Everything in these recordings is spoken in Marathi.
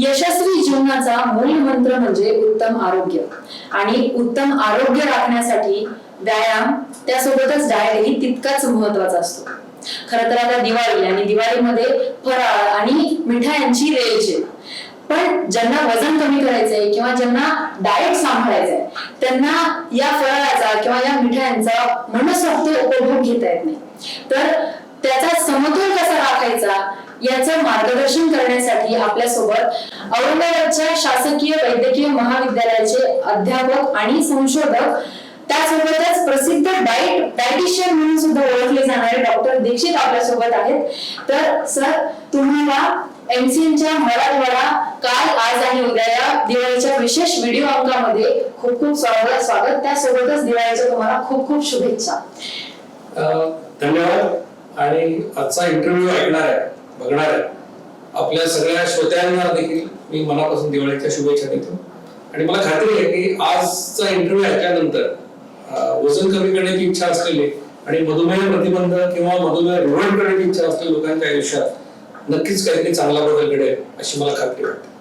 यशस्वी जीवनाचा मूलमंत्र म्हणजे उत्तम आरोग्य. आणि उत्तम आरोग्य राखण्यासाठी व्यायाम त्यासोबतच डाएट ही तितकाच महत्वाचा असतो. खरं तर आता दिवाळी आणि दिवाळीमध्ये फराळ आणि मिठायांची रेलचेल आहे. पण ज्यांना वजन कमी करायचंय किंवा ज्यांना डाएट सांभाळायचंय त्यांना या फराळाचा किंवा या मिठायांचा मनसोक्त उपभोग घेता येत नाही. तर त्याचा समतोल कसा राखायचा याचं मार्गदर्शन करण्यासाठी आपल्यासोबत औरंगाबादच्या शासकीय वैद्यकीय महाविद्यालयाचे अध्यापक आणि संशोधक, त्यासोबतच प्रसिद्ध डायटिशियन म्हणून सुद्धा ओळखले जाणारे डॉक्टर दीक्षित आपल्यासोबत आहेत. तर सर, तुम्हाला एमसीएनच्या मराठवाडा काल, आज आणि उद्या या दिवाळीच्या विशेष व्हिडिओ अंकामध्ये खूप खूप स्वागत. त्यासोबतच दिवाळीच्या तुम्हाला खूप खूप शुभेच्छा. धन्यवाद. आणि आजचा इंटरव्ह्यू ऐकणार आहे, बघणार आहे आपल्या सगळ्या श्रोत्यांना देखील मी मनापासून दिवाळीच्या शुभेच्छा देतो. आणि मला खात्री आहे की आजचा इंटरव्ह्यू ऐकल्यानंतर वजन कमी करण्याची इच्छा असलेले आणि मधुमेह प्रतिबंध किंवा मधुमेह निवड करण्याची इच्छा असलेल्या लोकांच्या आयुष्यात नक्कीच काहीतरी चांगला बदल घडेल अशी मला खात्री वाटते.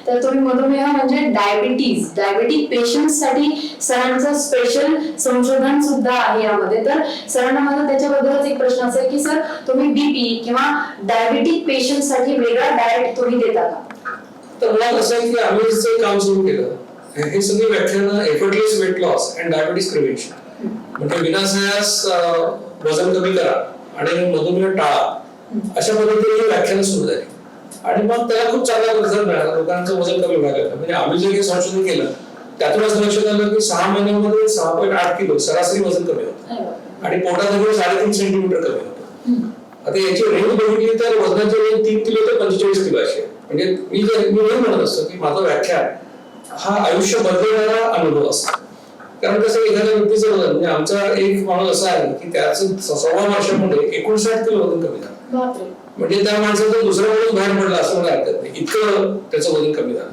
तर तुम्ही मधुमेह म्हणजे डायबिटिक पेशंट्स साठी सरांचं स्पेशल संशोधन सुद्धा आहे यामध्ये. तर सरांना माझा त्याच्याबद्दलच एक प्रश्न असेल की सर, तुम्ही बीपी किंवा डायबिटिक पेशंट साठी वेगळा डाएट तुम्ही देता का? तर मला असं आहे की आम्ही जे काम सुरू केलं हे सगळी व्याख्यानं effortless weight loss and diabetes prevention, म्हणजे विनासायास वजन कमी करा आणि मधुमेह टाळा, अशा पद्धतीने ही व्याख्यानं सुरू झाली. आणि मग त्याला खूप चांगला रिझल्ट मिळाला, लोकांचं वजन कमी व्हायला लागलं. म्हणजे आम्ही जे संशोधन केलं त्यातून असं लक्षात आलं की 6 महिन्यांमध्ये 6.8 किलो सरासरी वजन कमी होतं आणि पोटाचं 3.5 सेंटीमीटर कमी होतं. आता याची रेंज बघितली तर वजनाची रेंज 3 किलो ते 45 किलो अशी आहे. म्हणजे मी हे म्हणत असतो की माझं व्याख्यान हा आयुष्य बदलणारा अनुभव असतो. कारण कसं एखाद्या व्यक्तीचं वजन, म्हणजे आमचा एक माणूस असा आहे की त्याचं 6 वर्षामध्ये 59 किलो वजन कमी झालं. म्हणजे त्या माणसाचं दुसरा माणूस बाहेर पडला असं मला हरकत नाही, इतकं त्याचं वजन कमी झालं.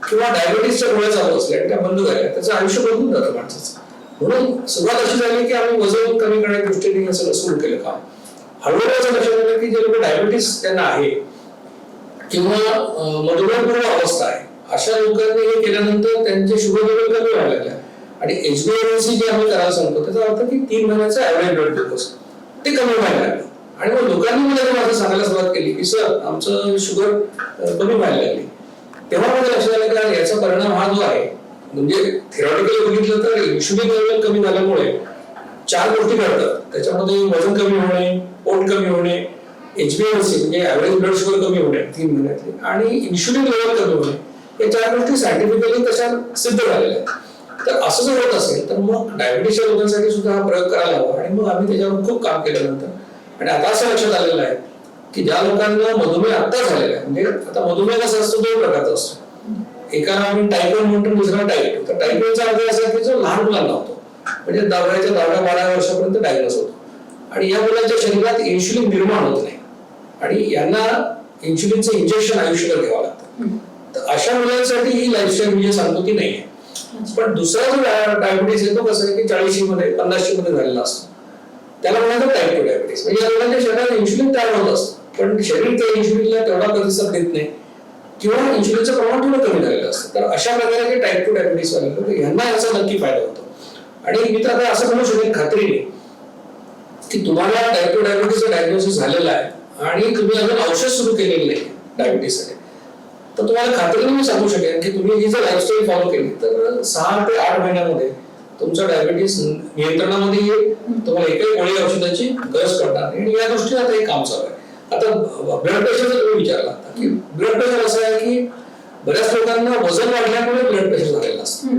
किंवा डायबिटीसच्या गोळ्या चालू असल्या आणि त्या बंद झाल्या, त्याचं आयुष्य बदलून जातं माणसाचं. म्हणून सुरुवात अशी झाली की आम्ही वजन कमी करण्याच्या दृष्टीने हे सगळं सुरू केलं काम. हळूहळू असं लक्षात आलं की जे लोक डायबिटीस त्यांना आहे किंवा मधुमेहपूर्व अवस्था आहे अशा लोकांनी हे केल्यानंतर त्यांचे शुगर लेवल कमी व्हायला लागल्या. आणि HbA1c जे आम्ही करायला सांगतो त्याचा अर्थ की 3 महिन्याचा ऍव्हरेज ब्लड ग्लुकोज ते कमी व्हायला लागलं. आणि मग लोकांनी मला माझं सांगायला सुरुवात केली की सर, आमचं शुगर कमी व्हायला लागली. तेव्हा मला लक्षात आलं की याचा परिणाम हा जो आहे, म्हणजे थेरॉटिकली बघितलं तर इन्शुलिन लेवल कमी झाल्यामुळे 4 गोष्टी घडतात. त्याच्यामध्ये वजन कमी होणे, पोट कमी होणे, HbA1c म्हणजे ऍव्हरेज ब्लड शुगर कमी होणे 3 महिन्यातले, आणि इन्शुलिन लेवल कमी होणे, या 4 गोष्टी सायंटिफिकली तशा सिद्ध झालेल्या आहेत. तर असं जर होत असेल तर मग डायबिटीसच्या लोकांसाठी सुद्धा हा प्रयोग करायला हवा. आणि मग आम्ही त्याच्यावर खूप काम केल्यानंतर आणि आता असं लक्षात आलेलं आहे की ज्या लोकांना मधुमेह आता झालेला आहे, म्हणजे आता मधुमेह कसा असतो 2 प्रकारचा असतो. एका आम्ही टाईप 1 म्हणतो, दुसरा टाईप 2. तर टाईप 1 चा अर्थ असा की जो लहान मुलांना होतो, म्हणजे 10-12 वर्षापर्यंत डायग्नोस होतो. आणि या मुलांच्या शरीरात इन्शुलिन निर्माण होत नाही आणि यांना इन्शुलिनचं इंजेक्शन आयुष्यभर घ्यावं लागतं. तर अशा मुलांसाठी ही लाईफस्टाईल म्हणजे सांगतो की नाहीये. पण दुसरा जो डायबिटीस येतो कसं आहे की 40 मध्ये 50 मध्ये झालेला असतो, त्याला म्हणतात टाईप 2 डायबिटीस. म्हणजे या लोकांच्या शरीरात इन्शुलिन तयार होत असतं पण शरीर त्या इन्शुलिनला तेवढा प्रतिसाद देत नाही किंवा इन्शुलिनचं प्रमाण थोडं कमी झालेलं असतं. तर अशा प्रकारे टाईप 2 डायबिटीस वाले यांना याचा नक्की फायदा होतो. आणि मी तर आता असं म्हणू शकेन खात्रीने की तुम्हाला टाईप 2 डायबिटीसचं डायग्नोसिस झालेलं आहे आणि तुम्ही अजून औषध सुरू केलेलं नाही डायबिटीससाठी, तर तुम्हाला खात्रीने मी सांगू शकेन की तुम्ही ही जर लाईफस्टाईल फॉलो केली तर 6 ते 8 महिन्यामध्ये तुमचा डायबिटीस नियंत्रणामध्ये येईल. तुम्हाला एकही गोळी औषधाची गरज पडणार नाही. आणि या दृष्टीने आता हे काम चालू आहे. आता ब्लड प्रेशरचा तुम्ही विचारला की ब्लड प्रेशर असं आहे की बऱ्याच लोकांना वजन वाढल्यामुळे ब्लड प्रेशर झालेलं असतं.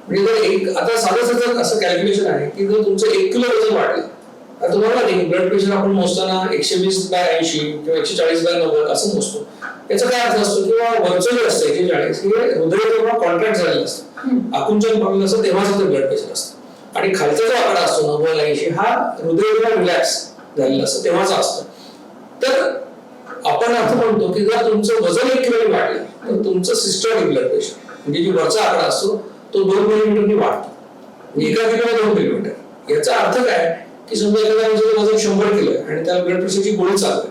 म्हणजे जर आता साधं असं कॅल्क्युलेशन आहे की जर तुमचं 1 किलो वजन वाढलं तर तुम्हाला माहिती ब्लड प्रेशर आपण मोजताना 120/80 किंवा 140/90 असं मोजतो. याचा काय अर्थ असतो किंवा वरचं जे असतं 140 हे हृदय तेव्हा कॉन्ट्रॅक्ट झालेलं असतं, आकुंचन पावलेलं असतं, तेव्हाच ते ब्लड प्रेशर असतं. आणि खालचा जो आकडा असतो 90/80 हा हृदय जेव्हा रिलॅक्स झालेलं असतं तेव्हाचा असतो. तर आपण असं म्हणतो की जर तुमचं वजन 1 किलो वाढलं तर तुमचं सिस्टोलिक ब्लड प्रेशर म्हणजे जो वरचा आकडा असतो तो 2 मिलीमीटरनी वाढतो. म्हणजे 1 किलो 2 मिलीमीटर. याचा अर्थ काय की समजा एखाद्या माणसाचं वजन 100 किलो आहे आणि त्याला ब्लड प्रेशरची गोळी चालू आहे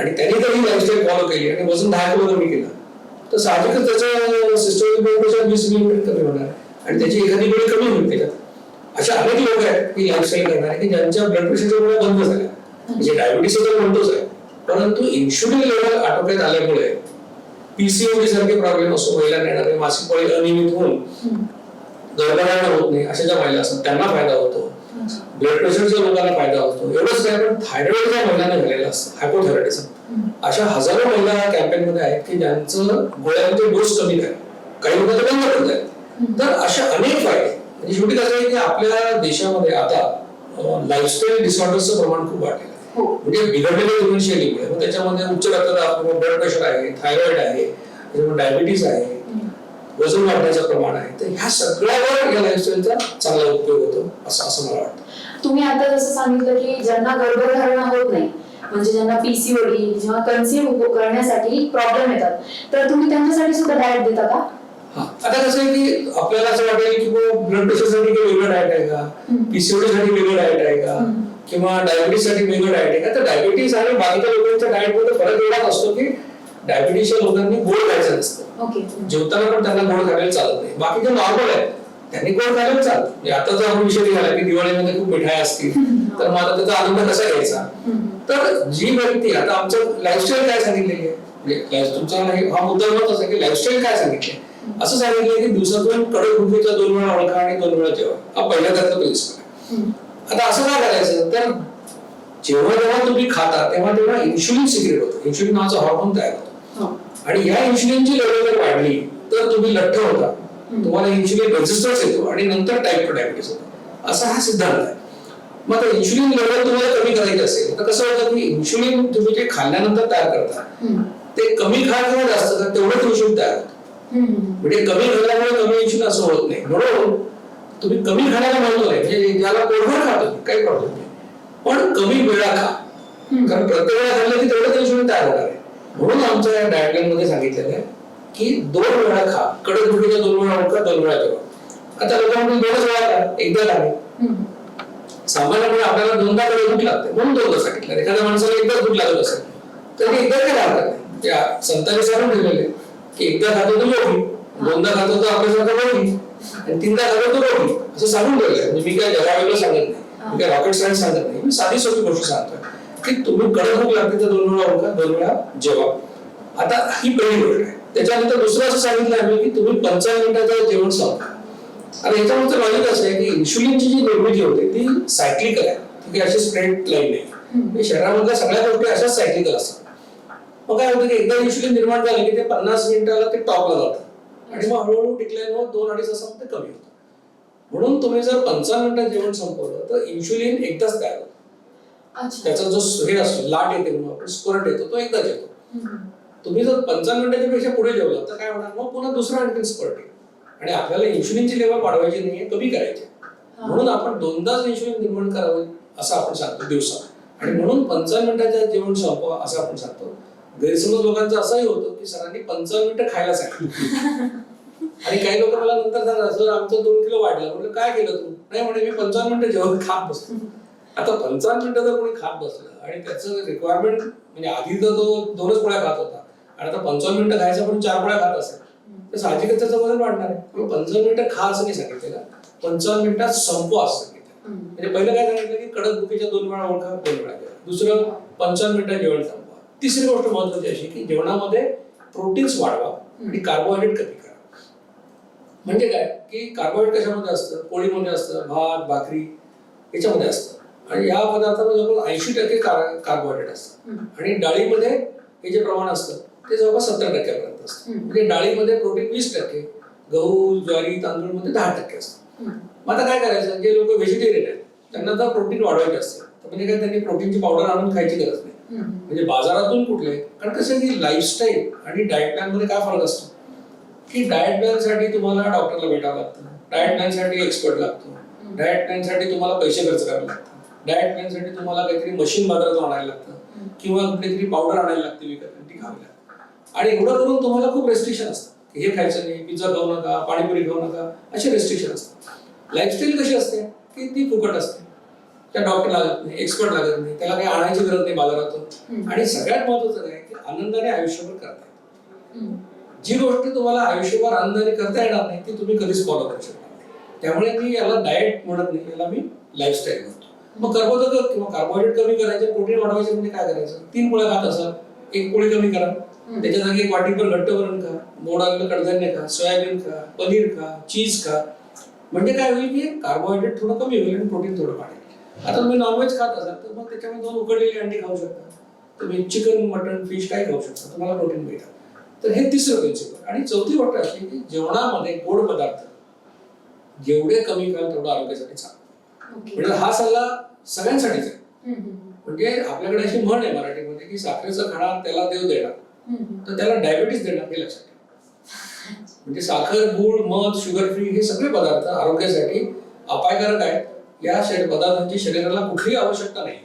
आणि त्यांनी जर ही लाईफस्टाईल फॉलो केली आणि वजन 10 किलो कमी केलं तर साहजिकच त्याचं सिस्टमॅटिक ब्लड प्रेशर 20 मिलीमीटर कमी होणार आणि त्याची एखादी गोळी कमी होईल त्याच्यात. अशा अनेक लोक आहेत की लाईफस्टाईल करणारे की ज्यांच्या ब्लड प्रेशरच्या गोळ्या बंद झाल्या. म्हणजे डायबिटीस तर म्हणतोच आहे, परंतु इन्शुलिन लेवल आटोक्यात आल्यामुळे पीसीओडी सारखे प्रॉब्लेम असो, महिलांना येणारे मासिक पाळी अनियमित होऊन गर्भधारणा होत नाही अशा ज्या महिला असतात त्यांना फायदा होतो. ब्लड प्रेशरच्या लोकांना फायदा होतो. एवढंच नाही, पण थायरॉइडच्या महिलांना झालेलं असतं हायपोथायरॉइडिझम. अशा हजारो महिला कॅम्पेन मध्ये आहेत की ज्यांचं गोळ्यांचे डोस कमी झाले, काही लोक तर बंद करत आहेत. तर अशा अनेक फायदे. म्हणजे शेवटी कसं आहे की आपल्या देशामध्ये आता लाईफस्टाईल डिसऑर्डरचं प्रमाण खूप वाढलेलं आहे. म्हणजे बिघडलेल्या जीवनशैलीमुळे, मग त्याच्यामध्ये उच्च रक्तदाब, ब्लड प्रेशर आहे, थायरॉइड आहे, डायबिटीस आहे, वजन वाढण्याचं प्रमाण आहे. तर ह्या सगळ्यावर या लाईफस्टाईलचा चांगला उपयोग होतो असं मला वाटतं. तुम्ही आता जसं सांगितलं की ज्यांना गर्भधारणा होत नाही, म्हणजे ज्यांना पीसीओडी किंवा कन्सीव्ह करण्यासाठी प्रॉब्लेम येतात, तर तुम्ही त्यांच्यासाठी सुद्धा डाएट देता का? आता कसं आहे की आपल्याला असं वाटेल की ब्लड प्रेशर साठी वेगळं डाएट आहे का, पीसीओडी साठी वेगळं डाएट आहे का, किंवा डायबिटीस साठी वेगळं डाएट आहे का. तर डायबिटीस आणि बाकीच्या लोकांच्या डाएट मध्ये फरक एवढाच असतो की डायबिटीसच्या लोकांनी गोड खायचं नसतं. जेवताना पण त्यांना गोड खायला चालत नाही. बाकीचे नॉर्मल आहेत त्यांनी गोड खायला चालत. म्हणजे आता जर आपण विषय झाला की दिवाळीमध्ये खूप मिठाई असतील, तर मग आता त्याचा आनंद कसा घ्यायचा. तर जी व्यक्ती, आता आमचं लाईफस्टाईल काय सांगितलेली आहे, म्हणजे तुमचा हा मुद्दा होत असा की लाईफस्टाईल काय सांगितले, असं सांगितलं की दिवसातून कडक भुकेच्या 2 वेळा ओळखा आणि 2 वेळा जेवा. हा पहिला त्यातला प्रिन्सिपल आहे. आता असं काय करायचं, तर जेव्हा जेव्हा तुम्ही खाता तेव्हा इन्शुलिन सिक्रेट होतं. इन्शुलिन नावाचा हॉर्मोन तयार होतो आणि या इन्शुलिनची लेवल जर वाढली तर तुम्ही लठ्ठ होता, तुम्हाला इन्शुलिन रेझिस्टन्स येतो आणि नंतर टाईप 2 डायबिटीस होतो. असा हा सिद्धांत आहे. मग आता इन्शुलिन लेवल तुम्हाला कमी करायचं असेल तर कसं होतं की इन्शुलिन तुम्ही जे खाल्ल्यानंतर तयार करता ते कमी खा किंवा जास्त खा तेवढंच इन्शुलिन तयार होतं. म्हणजे कमी खाल्ल्यामुळे कमी इन्शुलिन असं होत नाही. म्हणून तुम्ही कमी खाण्याला म्हणतो नाही, म्हणजे ज्याला पोटभर खातो काही प्रॉब्लेम नाही, पण कमी वेळा खा, कारण प्रत्येक वेळा खाल्लं की तेवढं इन्शुलिन तयार होणार आहे. म्हणून आमच्या या डायटलाईन मध्ये सांगितलेलं आहे की 2 वेळा खा, कडक भुकेच्या 2 वेळा ओळखा, 2 वेळा जेवा. आता लोकांमध्ये 2च वेळा खा, एकदा खाणे. सामान्यपणे आपल्याला 2दा कडक भूक लागते म्हणून 2दा सांगितलं. एखाद्या माणसाला एकदाच भूक लागत असेल तर एकदा काय लागत नाही. या संतांनी सांगून ठेवलेले की एकदा खातो तो योगी, 2दा खातो तो आपल्यासारखा योगी, आणि 3दा खातो तो योगी, असं सांगून ठेवलंय. म्हणजे मी काय जगावेगळं सांगत नाही, मी काय रॉकेट सायन्स सांगत नाही, मी साधी सोपी गोष्ट सांगतोय की तुम्ही कडक भूक लागते तर 2 वेळा ओळखा, 2 वेळा जेवा. आता ही पहिली गोष्ट आहे. त्याच्यानंतर दुसरं असं सांगितलं आहे की तुम्ही 55 मिनिटाचं जेवण संपवा. आता याच्यामध्ये लॉजिक असं आहे की इन्शुलिनची जी निर्मिती होते ती सायक्लिकल आहे, ती अशी स्ट्रेट लाईन नाही. शरीरामधल्या सगळ्या गोष्टी अशाच सायक्लिकल असतात. मग काय होतं की एकदा इन्शुलिन निर्माण झालं की ते 50 मिनिटाला ते टॉपला जातं आणि मग हळूहळू डिक्लाइन होत 2-2.5 तासात ते कमी होतं. म्हणून तुम्ही जर 55 मिनिटात जेवण संपवलं तर इन्शुलिन एकदाच तयार होतं. त्याचा जो हे असतो लाट येते म्हणून आपण स्पर्ट येतो तो एकदाच येतो. तुम्ही जर 55 मिनिटाच्या पेक्षा पुढे जेवलात तर काय होणार, मग पुन्हा दुसरा आणखी स्पर्ट येईल. आणि आपल्याला इन्शुलिनची लेवल वाढवायची नाहीये, कमी करायची. म्हणून आपण 2दाच इन्शुलिन निर्माण करावं असं आपण सांगतो दिवसात, आणि म्हणून 55 मिनिटाच्या जेवण संपवा असं आपण सांगतो. गैरसमज लोकांचा असाही होतो की सरांनी 55 मिनिटं खायला सांगितलं आणि काही लोक मला नंतर सांगतात सर आमचं 2 किलो वाढलं. म्हटलं काय केलं तू? नाही म्हणे मी 55 मिनिटं जेवण खात बसतो. आता 55 मिनिटं जर कोणी खात बसलं आणि त्याचं रिक्वायरमेंट म्हणजे आधी तर तो 2च पोळ्या खात होता आणि आता 55 मिनिटं खायचं पण 4 पोळ्या खात असेल तर साहजिकच त्याचं वजन वाढणार आहे. 55 मिनिटं खा असं नाही सांगितलं, 55 मिनिटात संपवा असं सांगितलं. म्हणजे पहिलं काय सांगितलं की कडक भुकेच्या 2 वेळा ओळखा, 2 वेळा जेवा. दुसरं 55 मिनिटात जेवण संपवा. तिसरी गोष्ट महत्वाची अशी की जेवणामध्ये प्रोटीन्स वाढवा आणि कार्बोहायड्रेट कमी करा. म्हणजे काय की कार्बोहायड्रेट कशामध्ये असतं, पोळीमध्ये असतं, भात भाकरी याच्यामध्ये असतं, आणि या पदार्थामध्ये जवळपास 80% कार्बोहायड्रेट असतं, आणि डाळीमध्ये हे जे प्रमाण असतं ते जवळपास 70% असतं. म्हणजे डाळीमध्ये प्रोटीन 20%, गहू ज्वारी तांदूळ मध्ये 10% असतं. मग आता काय करायचं, जे लोक व्हेजिटेरियन आहेत त्यांना तर प्रोटीन वाढवायचे असते, म्हणजे काय त्यांनी प्रोटीनची पावडर आणून खायची गरज नाही. म्हणजे बाजारातून कुठले, कारण कसं की लाईफस्टाईल आणि डाएट प्लॅन मध्ये काय फरक असतो की डाएट प्लॅन साठी तुम्हाला डॉक्टरला भेटावं लागतं, डाएट प्लॅन साठी एक्सपर्ट लागतो, डाएट प्लॅन साठी तुम्हाला पैसे खर्च करावे लागतात, डाएट प्लॅन साठी तुम्हाला काहीतरी मशीन बाजारातून आणायला लागतं किंवा कुठेतरी पावडर आणायला लागते विकत आणि ती खावी लागते. आणि एवढं करून तुम्हाला खूप रेस्ट्रिक्शन असतात, हे खायचं नाही, पिझ्झा खाऊ नका, पाणीपुरी खाऊ नका, असे रेस्ट्रिक्शन असतात. लाईफस्टाईल कशी असते की ती फुकट असते, त्या डॉक्टर लागत नाही, एक्सपर्ट लागत नाही, त्याला काही आणायची गरज नाही बाजारातून, आणि सगळ्यात महत्वाचं काय की आनंदाने आयुष्यभर करता येतं. जी गोष्ट तुम्हाला आयुष्यभर आनंदाने करता येणार नाही ती तुम्ही कधीच फॉलो करू शकणार नाही. त्यामुळे मी याला डाएट म्हणत नाही, याला मी लाईफस्टाईल म्हणतो. मग कर्बोदक किंवा कार्बोहायड्रेट कमी करायचे, प्रोटीन वाढवायचे म्हणजे काय करायचं? 3 पोळ्या खात असाल, 1 पोळी कमी करा. त्याच्या जागी 1 वाटीभर घट्ट वरण खा, मोड आलेलं कडधान्य खा, सोयाबीन खा, पनीर खा, चीज खा. म्हणजे काय होईल की कार्बोहायड्रेट थोडं कमी होईल आणि प्रोटीन थोडं वाढेल. आता तुम्ही नॉनव्हेज खात असाल तर मग त्याच्यामध्ये 2 उकडलेली अंडी खाऊ शकता. तुम्ही चिकन, मटन, फिश काय खाऊ शकता, तुम्हाला प्रोटीन मिळतं. तर हे तिसरं प्रिन्सिपल. आणि चौथी गोष्ट अशी की जेवणामध्ये गोड पदार्थ जेवढे कमी खाल तेवढं आरोग्यासाठी चांगलं. म्हणजे हा सल्ला सगळ्यांसाठीच आहे. म्हणजे आपल्याकडे अशी म्हण आहे मराठीमध्ये की साखरेचं खाणार त्याला देव देणार, तर त्याला डायबिटीस देणार हे लक्षात ठेवा. म्हणजे साखर, गूळ, मध, शुगर फ्री हे सगळे पदार्थ आरोग्यासाठी अपायकारक आहेत. या पदार्थांची शरीराला कुठलीही आवश्यकता नाही.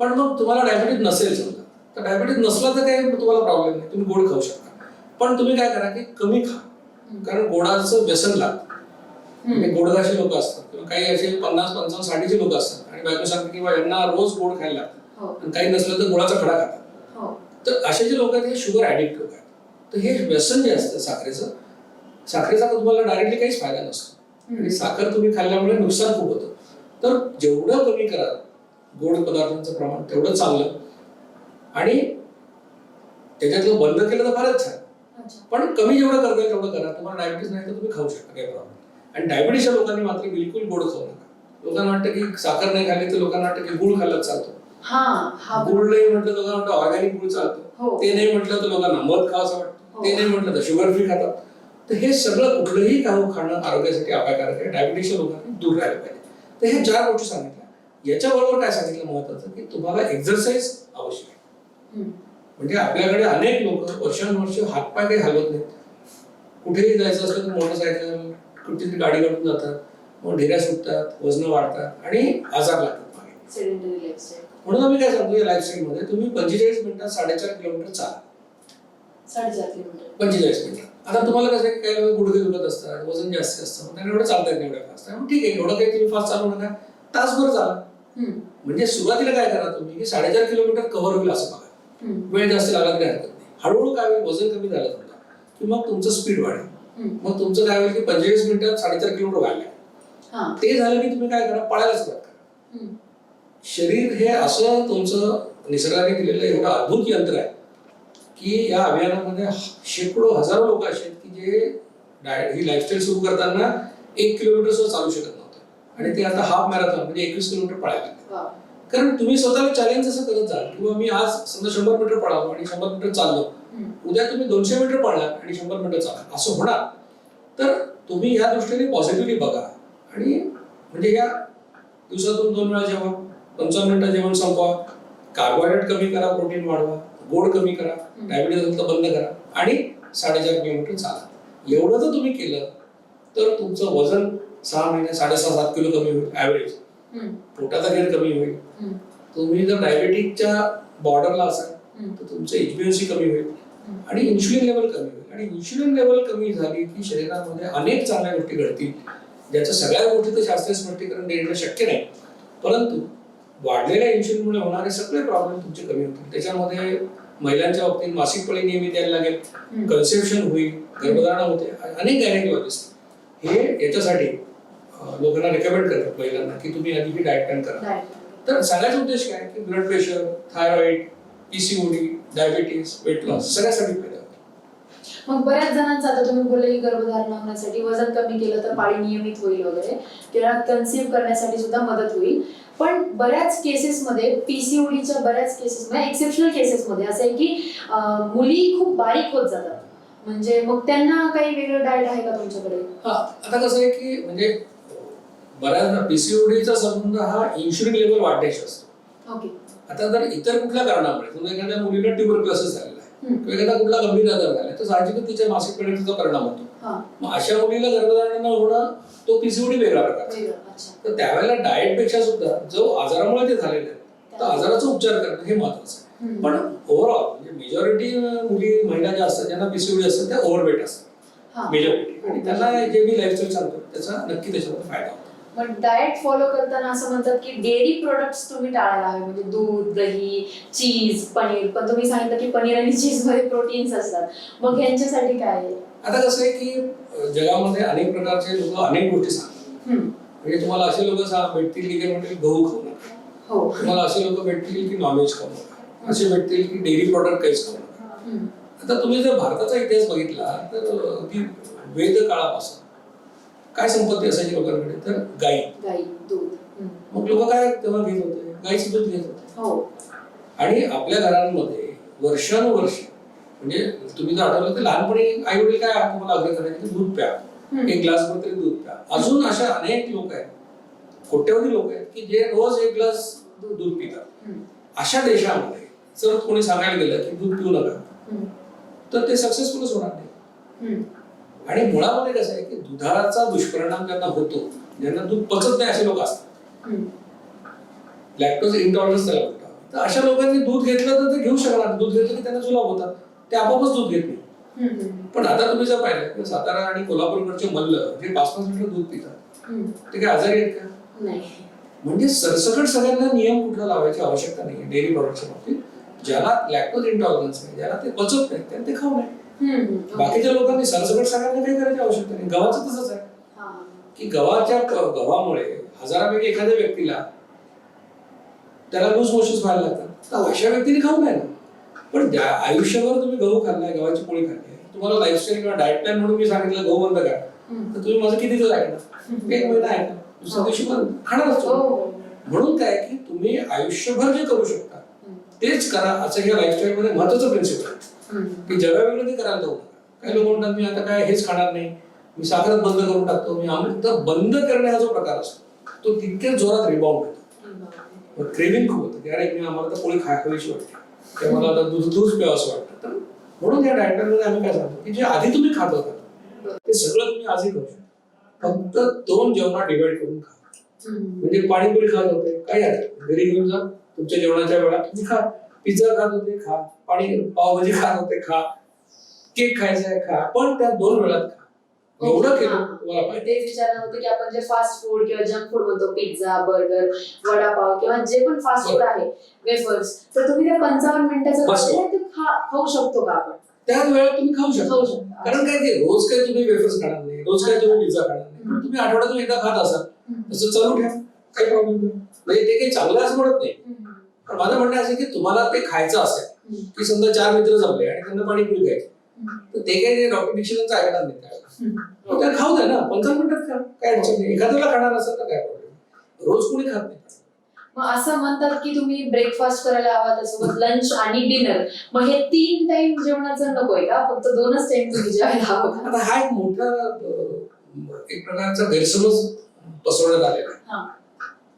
पण मग तुम्हाला डायबिटीस नसेल समजा, तर डायबिटीस नसला तर काही तुम्हाला प्रॉब्लेम नाही, तुम्ही गोड खाऊ शकता. पण तुम्ही काय करा की कमी खा, कारण गोडाचं व्यसन लागतं. म्हणजे गोडगाशी लोक असतात किंवा काही असे 50, 55, 60चे लोक असतात आणि बायको सांगते की यांना रोज गोड खायला लागतं आणि काही नसलं तर गोडाचा खडा खातात. तर असे जे लोक आहेत हे शुगर ऍडिक्ट लोक आहेत. तर हे व्यसन जे असतं साखरेचा तुम्हाला डायरेक्टली काहीच फायदा नसतो आणि साखर तुम्ही खाल्ल्यामुळे नुकसान खूप होतं. तर जेवढं कमी करा गोड पदार्थांचं प्रमाण तेवढं चांगलं. आणि त्याच्यातलं बंद केलं तर फारच छान, पण कमी जेवढं करता येईल तेवढं करा. तुम्हाला डायबिटीस नाही तर तुम्ही खाऊ शकता, काही प्रॉब्लेम. आणि डायबिटीसच्या लोकांनी मात्र बिलकुल गोड खाऊ नका. लोकांना वाटतं की साखर नाही खाल्ली तर लोकांना वाटतं की गुळ खाल्लं चालतो. गुळ नाही म्हटलं तर लोकांना वाटतं ऑर्गॅनिक गुळ चालतो. ते नाही म्हटलं तर लोकांना मध खावं असं वाटतं. ते नाही म्हटलं तर शुगर फ्री खातात. तर हे सगळं कुठलंही खाणं आरोग्यासाठी अपायकारक आहे. डायबिटीसच्या लोकांनी दूर राहायला पाहिजे. तर हे 4 गोष्टी सांगितल्या. याच्याबरोबर काय सांगितलं महत्वाचं की तुम्हाला एक्सरसाइज आवश्यक आहे. म्हणजे आपल्याकडे अनेक लोक वर्षानुवर्ष हातपाय काही हलवत नाहीत. कुठेही जायचं असलं तर मोटरसायकल कुठेतरी गाडी काढून जातात, मग ढेऱ्या सुटतात, वजन वाढतात आणि आजार लागतात मागे. म्हणून आम्ही काय सांगतो या लाईफस्टाईल मध्ये तुम्ही 45 मिनिटात 4.5 किलोमीटर चाला. 4.5 किलोमीटर 45 मिनिटात. आता तुम्हाला कसं आहे काही लोक गुडघे दुखत असतात, वजन जास्त असतं, त्यांना एवढं चालता येत नाही एवढ्या फास्ट. ठीक आहे, एवढं काही तुम्ही फास्ट चालू नका, तासभर चाला. म्हणजे सुरुवातीला काय करा तुम्ही की 4.5 किलोमीटर कव्हर होईल असं बघा. वेळ जास्त लागला तरी हरकत नाही. हळूहळू काय होईल, वजन कमी झालं तुमचं की मग तुमचं स्पीड वाढेल. मग तुमचं काय होईल की 45 मिनिटात 4.5 किलोमीटर व्हायला. ते झालं की तुम्ही काय करा, पळायला सुरुवात करा. शरीर हे असं तुमचं निसर्गाने दिलेलं एवढं अद्भुत यंत्र आहे की या अभियानामध्ये शेकडो हजारो लोक असे आहेत की जे ही लाईफस्टाईल सुरू करताना 1 किलोमीटर सुद्धा चालू शकत नव्हतं आणि ते आता हाफ मॅरेथॉन म्हणजे 21 किलोमीटर पळायला लागले. कारण तुम्ही स्वतःला चॅलेंज असं करत जाल किंवा मी आज समजा 100 मीटर पळालो आणि 100 मीटर चाललो, उद्या तुम्ही 200 मीटर पळणार आणि 100 मीटर चालणार असं होणार. तर तुम्ही या दृष्टीने पॉझिटिव्हली बघा आणि म्हणजे या दिवसातून 2 वेळा जेवा, 55 मिनिटं जेवण संपवा, कार्बोहायड्रेट कमी करा, प्रोटीन वाढवा, गोड कमी करा, डायबिटीस बंद करा आणि 4.5 किलोमीटर चाला. एवढं जर तुम्ही केलं तर तुमचं वजन 6 महिन्यात 6.5-7 किलो कमी होईल ऍव्हरेज. पोटाचा घेर कमी होईल. तुम्ही जर डायबेटिकच्या बॉर्डरला असाल तर तुमचं HbA1c कमी होईल आणि इन्शुलिन लेवल कमी होईल. आणि इन्शुलिन लेवल कमी झाली की शरीरामध्ये अनेक चांगल्या गोष्टी घडतील, ज्याच्या सगळ्या गोष्टी तर शास्त्रीय स्पष्टीकरण देणं शक्य नाही. परंतु वाढलेल्या इन्शुलिनमुळे होणारे सगळे प्रॉब्लेम तुमचे कमी होतील. त्याच्यामध्ये महिलांच्या बाबतीत मासिक पाळी नियमित द्यायला लागेल, कन्सेप्शन होईल, गर्भधारणा होते, अनेक गायनेकॉलॉजिस्ट हे याच्यासाठी लोकांना रेकमेंड करतात महिलांना की तुम्ही आधी डाएट प्लॅन करा. तर सांगायचा उद्देश काय की blood pressure, thyroid, PCOD, diabetes, weight loss सगळ्यासाठी फायदा होतो. मग बऱ्याच जणांचं आता तुम्ही बोलले की गर्भधारणा होण्यासाठी वजन कमी केलं तर पाळी नियमित होईल वगैरे, किंवा कन्सीव्ह करण्यासाठी सुद्धा मदत होईल. पण बऱ्याच केसेसमध्ये PCODच्या बऱ्याच केसेसमध्ये एक्सेप्शनल केसेसमध्ये असं आहे की मुली खूप बारीक होत जातात. म्हणजे मग त्यांना काही वेगळं डाएट आहे का तुमच्याकडे? आता कसं आहे की म्हणजे बऱ्याच PCODचा संबंध हा इन्शुलिन लेवल वाढण्याशी असतो. ओके. आता जर इतर कुठल्या कारणामुळे समजा एखाद्या मुलीला ट्युबरक्लोसिस झालेला आहे किंवा एखादा कुठला गंभीर आजार झाला तर साहजिकच तिच्या मासिक पाळीवर त्याचा परिणाम होतो. मग अशा मुलीला गर्भधारणा न होणं तो PCOD वेगळा प्रकार. तर त्यावेळेला डाएट पेक्षा सुद्धा जो आजारामुळे ते झालेलं आहे तर आजाराचा उपचार करणं हे महत्वाचं आहे. पण ओव्हरऑल म्हणजे मेजॉरिटी मुली महिला ज्या असतात ज्यांना PCOD असतात त्या ओव्हरवेट असतात मेजॉरिटी, आणि त्यांना जे मी लाईफस्टाईल सांगतो त्याचा नक्की त्याच्यामध्ये फायदा होतो. मग डाएट फॉलो करताना असं म्हणतात की डेअरी प्रोडक्ट्स तुम्ही टाळायला हवे, म्हणजे दूध, दही, चीज, पनीर. पण तुम्ही सांगितलं की पनीर आणि चीज मध्ये प्रोटीन्स असतात, मग ह्यांच्यासाठी काय आहे? आता कसं आहे की जगामध्ये अनेक प्रकारचे लोक अनेक गोष्टी सांगतात. म्हणजे तुम्हाला असे लोक भेटतील की जे म्हणतील गहू खाऊ नका, हो, तुम्हाला असे लोक भेटतील की नॉनव्हेज खाऊ नका, असे भेटतील की डेअरी प्रोडक्ट काहीच खाऊ नका. आता तुम्ही जर भारताचा इतिहास बघितला तर ती वेद काळापासून काय संपत्ती असायची लोकांकडे, तर गाई, दूध. मग लोक काय तेव्हा घेत होते, गाईचं दूध घेत होते. हो. आणि आपल्या घरांमध्ये वर्षानुवर्ष, म्हणजे तुम्ही जर आठवलं तर लहानपणी आई वडील काय तुम्हाला आग्रह करायचे, दूध प्या, एक ग्लास तरी दूध प्या. अजून अशा अनेक लोक आहेत, कोट्यवधी लोक आहेत की जे रोज एक ग्लास दूध पितात. अशा देशामध्ये जर कोणी सांगायला गेलं की दूध पिऊ नका, तर ते सक्सेसफुलच होणार नाही. आणि मुळामध्ये कसं आहे की दुधाचा दुष्परिणाम ज्यांना होतो, ज्यांना दूध पचत नाही असे लोक असतात, लॅक्टोज इंटॉलरन्स त्याला म्हणतात. तर अशा लोकांनी दूध घेतलं तर ते घेऊ शकणार, दूध घेतलं की त्यांना जुलाब होतात, ते आपोआपच दूध घेत नाही. पण आता तुम्ही जर पाहिलं सातारा आणि कोल्हापूरकडचे मल्ल जे 5-5 लिटर दूध पितात, ते काय आजारी आहेत का? नाही. म्हणजे सरसकट सगळ्यांना नियम कुठला लावायची आवश्यकता नाही डेअरी प्रॉडक्टच्या बाबतीत. ज्याला लॅक्टोज इंटॉलरन्स आहे, ज्याला ते पचत नाही, त्यांनी ते खाऊ नये. बाकीच्या लोकांनी सरसकट सगळ्यांना काही करायची आवश्यकता नाही. गव्हाचं तसंच आहे की गव्हामुळे हजारापैकी एखाद्या व्यक्तीला त्याला लूज मोशन्स व्हायला लागतात, तर अशा व्यक्तीने खाऊ नये ना. पण आयुष्यभर तुम्ही गहू खाल्लाय, गव्हाची पोळी खाल्ली, तुम्हाला लाईफस्टाईल किंवा डाएट प्लॅन म्हणून मी सांगितलं गहू बंद करा, तर तुम्ही माझं किती दिवस ऐकणार? 1 महिना ऐकणार, दुसऱ्या दिवशी पण खाणार असतो. म्हणून काय की तुम्ही आयुष्यभर जे करू शकता तेच करा, असं ह्या लाईफस्टाईल मध्ये महत्वाचं प्रिन्सिपल आहे. की जगावेगळं ते करायला जाऊ नका. काही लोक म्हणतात मी आता काय हेच खाणार नाही, मी साखरच बंद करून टाकतो, मी तर बंद करणे हा जो प्रकार असतो तो तितक्याच जोरात रिबाउंड होतो. क्रेविंग खूप होतं की अरे मी आम्हाला तर पोळी खावीशी वाटते, किंवा मला आता दूध प्यावं असं वाटतं. तर म्हणून या डाएटमध्ये आम्ही काय सांगतो की जे आधी तुम्ही खात होता ते सगळं तुम्ही आजही खाऊ शकता, फक्त 2 जेवणात डिवाइड करून खा. म्हणजे पाणीपुरी खात होते, काही घरी घेऊन जा, तुमच्या जेवणाच्या वेळा तुम्ही खा. पिझ्झा खात होते, खा. पावभाजी खात होते, खा. केक खायचा आहे, खा. पण त्या 2 वेळात खा. एवढं केलं तुम्हाला पाहिजे. तेच विचारलं होतं की आपण जे फास्ट फूड किंवा जंक फूड म्हणतो, पिझ्झा, बर्गर, वडापाव किंवा जे पण फास्ट फूड आहे, वेफर्स, तर तुम्ही त्या 55 मिनिटाचं खाऊ शकतो का आपण? त्याच वेळेत तुम्ही खाऊ शकता. कारण काय ते रोज काय तुम्ही वेफर्स खाणार नाही, रोज काय तुम्ही पिझ्झा खाणार नाही, पण तुम्ही आठवड्यातून एकदा खात असाल, तसं चालू ठेवा, काही प्रॉब्लेम नाही. म्हणजे ते काही चांगलं असं म्हणत नाही, पण माझं म्हणणं असं की तुम्हाला ते खायचं असेल की समजा 4 मित्र जमले आणि त्यांना पाणीपुरी खायची, तर ते काही डॉक्टर डिसिजनचं ऐकणार नाही, त्या खाऊ द्या ना, 55 मिनिटात खा, काय अडचण नाही. एखाद्याला खाणार असेल तर काय प्रॉब्लेम, रोज कोणी खात नाही. मग असं म्हणतात की तुम्ही ब्रेकफास्ट करायला हवा, त्यासोबत लंच आणि डिनर, मग हे 3 टाइम जेवणाचं नकोय का, फक्त 2च टाइम तुम्ही जेवायला हवं? आता हा एक मोठा एक प्रकारचा गैरसमज पसरवण्यात आलेला आहे.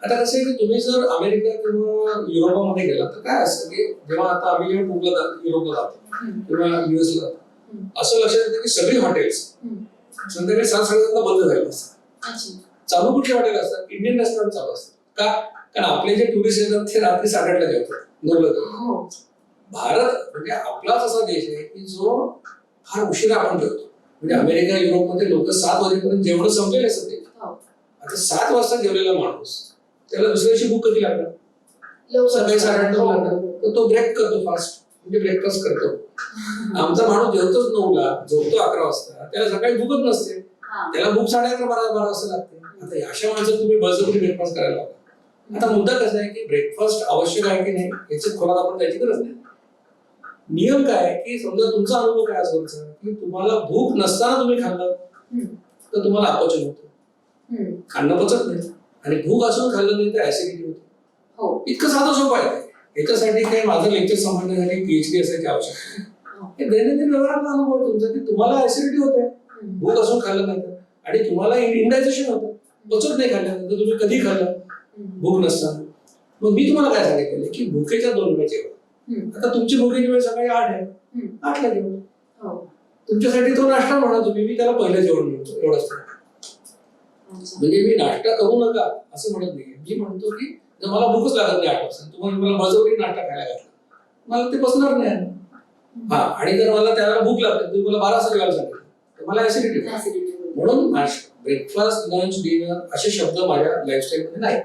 आता कसं आहे की तुम्ही जर अमेरिका किंवा युरोपामध्ये गेला तर काय असतं की जेव्हा आता आम्ही युरोपला जातो किंवा युएसला जातो, असं लक्षात येतं की सगळी हॉटेल्स संध्याकाळी 7-7:30 बंद झालेली असतात. चालू कुठले हॉटेल असतात? इंडियन रेस्टॉरंट चालू असतात. का? कारण आपले जे टुरिस्ट येतात ते रात्री 8:30ला जेवतात, 9ला जेवतात. भारत म्हणजे आपलाच असा देश आहे की जो फार उशिरा आपण जेवतो. म्हणजे अमेरिका, युरोपमध्ये लोक 7 वाजेपर्यंत जेवण संपलेले असतात. आता 7 वाजता जेवलेला माणूस त्याला दुसऱ्या दिवशी भूक कधी लागणार? सकाळी 8:30 लागणार. तर तो ब्रेक करतो फास्ट, म्हणजे ब्रेकफास्ट करतो. आमचा माणूस जेवतोच 9ला, झोपतो 11 वाजता, त्याला सकाळी भूकच नसते, त्याला भूक 11:30-12 वाजता लागते. आता अशा माणसात तुम्ही बळजबरी ब्रेकफास्ट करायला लावता. आता मुद्दा कसा आहे की ब्रेकफास्ट आवश्यक आहे की नाही याची खोलात आपण जायची गरज नाही. नियम काय आहे की समजा तुमचा अनुभव काय असायचा की तुम्हाला भूक नसताना तुम्ही खाल्लं तर तुम्हाला अपचन होतं, अन्न पचत नाही, आणि भूक असून खाल्लं नाही तर ऍसिडिटी होते. इतकं साधं सोपं आहे. याच्यासाठी काही माझं लेक्चर समजण्यासाठी पीएचडी असायची आवश्यकता नाही. हे दैनंदिन व्यवहारातला अनुभव तुमचा की तुम्हाला ऍसिडिटी होते भूक असून खाल्लं नाही तर, आणि तुम्हाला इंडायजेशन होतं, पचत नाही खाल्ल्यानंतर. तुम्ही कधी खाल्लं? भूक नसताना. मग मी तुम्हाला काय सांगितलं की भुकेच्या 2 वेळा जेवण. आता तुमची भुकेची वेळ सकाळी 8 आहे, 8ला जेवण. तुमच्यासाठी तो नाश्ता म्हणा तुम्ही, मी त्याला पहिलं जेवण म्हणतो, एवढंच. म्हणजे मी नाश्ता करू नका असं म्हणत नाही. मी म्हणतो की जर मला भूकच लागत नाही 8 वाजता, तुम्हाला मला बळजबरी नाश्ता खायला घातला, मला ते बसणार नाही. हा, आणि जर मला त्याला भूक लागते तुम्ही मला 12 वाजता जेवायला सांगितलं तर मला ऍसिडिटी. म्हणून ब्रेकफास्ट लंच डिनर असे शब्द माझ्या लाईफस्टाईलमध्ये नाही.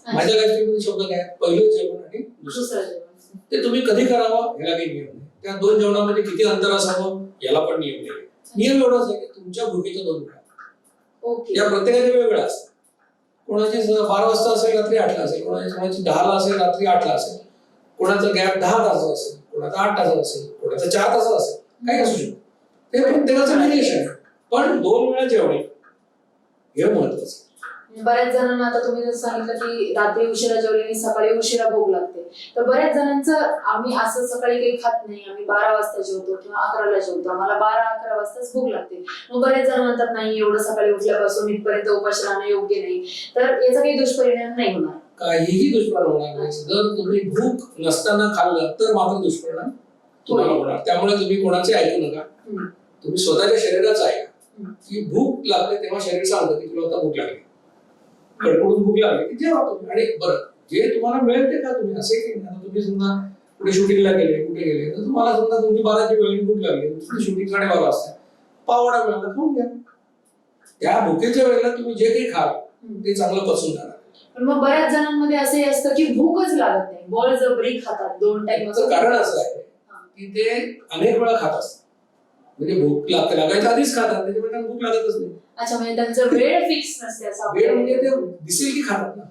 माझ्या लाईफस्टाईलमध्ये शब्द काय, पहिलं जेवण आणि दुसरं दुसरं जेवण. ते तुम्ही कधी करावं याला काही नियम नाही. त्या दोन जेवणामध्ये किती अंतर असावं याला पण नियम नाही. नियम एवढाच आहे की तुमच्या भूकेच्या 2 वेळा, ओके. या प्रत्येकाच्या वेगवेगळ्या असतात. कोणाची 12 वाजता असेल रात्री 8ला असेल, कोणाची 10ला असेल रात्री 8ला असेल, कोणाचा गॅप 10 तासाचा असेल, कोणाचा 8 तासाचा असेल, कोणाचा 4 तासाचा असेल, काही असू शकतं. ते प्रत्येकाचं व्हेरिएशन आहे. पण 2 वेळा जेवणे हे महत्वाचं. बऱ्याच जणांना आता तुम्ही जसं सांगितलं की रात्री उशिरा जेवल्याने सकाळी उशिरा भूक लागते, तर बऱ्याच जणांचं आम्ही असं सकाळी काही खात नाही, आम्ही 12 वाजता जेवतो किंवा 11ला जेवतो, आम्हाला 12-11 वाजताच भूक लागते. मग बरेच जण म्हणतात नाही एवढं सकाळी उठल्यापासून इथपर्यंत उपाशी राहणं योग्य नाही, तर याचा काही दुष्परिणाम नाही होणार? काहीही दुष्परिणाम होणार नाही. जर तुम्ही भूक नसताना खाल्लं तर मात्र दुष्परिणाम तुम्हाला होणार. त्यामुळे तुम्ही कोणाचे ऐकू नका. तुम्ही स्वतःच्या शरीराचं ऐका की भूक लागते तेव्हा शरीर सांगतं की तुला आता भूक लागली, कडकडून भूक लागली की जेवा तुम्ही. आणि बरं जे तुम्हाला मिळेल ते का तुम्ही, असे की आता तुम्ही समजा कुठे शूटिंगला गेले, कुठे गेले तर तुम्हाला समजा तुमची 12ची वेळेत भूक लागली, शूटिंग 12:30 वाजता, पावडा मिळाला खाऊन घ्या. त्या भुकेच्या वेळेला तुम्ही जे काही खाल ते चांगलं पचून जाणार. पण मग बऱ्याच जणांमध्ये असंही असतं की भूकच लागत नाही, बळजबरी खातात 2 टाइम. कारण असं आहे की ते अनेक वेळा खात असतात, म्हणजे भूक लागायच्या आधीच खातात, त्याच्यामुळे त्यांना भूक लागतच नाही. अच्छा, म्हणजे त्यांचं वेळ फिक्स नसते असं? वेळ म्हणजे ते दिसेल की खातात ना,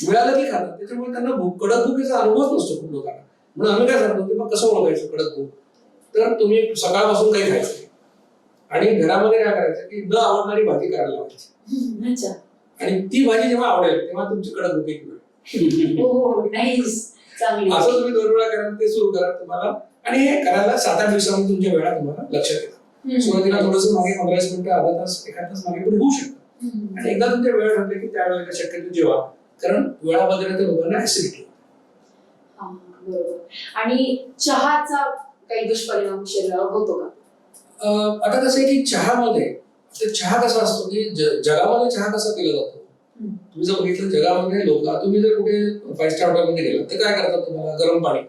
मिळालं की खातात, त्याच्यामुळे त्यांना कडक भूकेचा अनुभवच नसतो खूप लोकांना. म्हणून आम्ही काय सांगतो की मग कसं ओळखायचं कडक भूक, तर तुम्ही सकाळपासून काही खायचं नाही आणि घरामध्ये काय करायचं की न आवडणारी भाजी करायला लावायची. अच्छा. आणि ती भाजी जेव्हा आवडेल तेव्हा तुमची कडक भूक येईल. हो, नाईस, चांगली. असं तुम्ही 2 वेळा करा, ते सुरू करा तुम्हाला. आणि हे करायला 7-8 दिवसामध्ये तुमच्या वेळा तुम्हाला लक्षात येतात. सुरुवातीला थोडंसं मागे 15 मिनिटं, अर्धा तास, 1 तास मागे पुढे होऊ शकतं. आणि एकदा तुमच्या वेळ ठरले की त्या वेळेला शक्यतो जेवा, कारण वेळा बदलल्या तर लोकांना ऍसिडिटी. बरोबर. आणि चहाचा काही दुष्परिणाम शरीरावर होतो का? आता कसं आहे की चहामध्ये चहा कसा असतो की जगामध्ये चहा कसा पिला जातो, तुम्ही जर बघितलं जगामध्ये लोक, तुम्ही जर कुठे 5 स्टार हॉटेलमध्ये गेलात तर काय करतात, तुम्हाला गरम पाणी,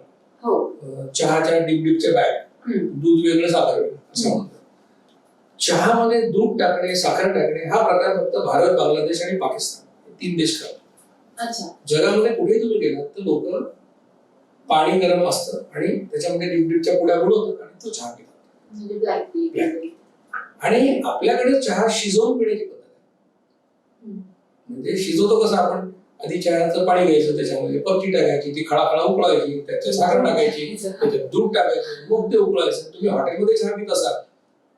चहाच्या डिपचे बॅग, दूध वेगळं साखर वेगळं असं म्हणतात. चहामध्ये दूध टाकणे, साखर टाकणे हा प्रकार फक्त भारत, बांगलादेश आणि पाकिस्तान 3 देश करतात. अच्छा. जगामध्ये कुठे तुम्ही गेलात तर लोक पाणी गरम असतं आणि त्याच्यामध्ये डिपच्या पुड्या बुडवतात आणि तो चहा पितात. म्हणजे ब्लॅक टी. आणि आपल्याकडे चहा शिजवून पिण्याची पद्धत आहे. म्हणजे शिजवतो कसं आपण, आधी चहाचं पाणी घ्यायचं, त्याच्यामध्ये पत्ती टाकायची, ती खळा उकळायची, त्याच्यात साखर टाकायची, त्याच्यात दूध टाकायचं, मग ते उकळायचं. तुम्ही हॉटेलमध्ये चहा पित असाल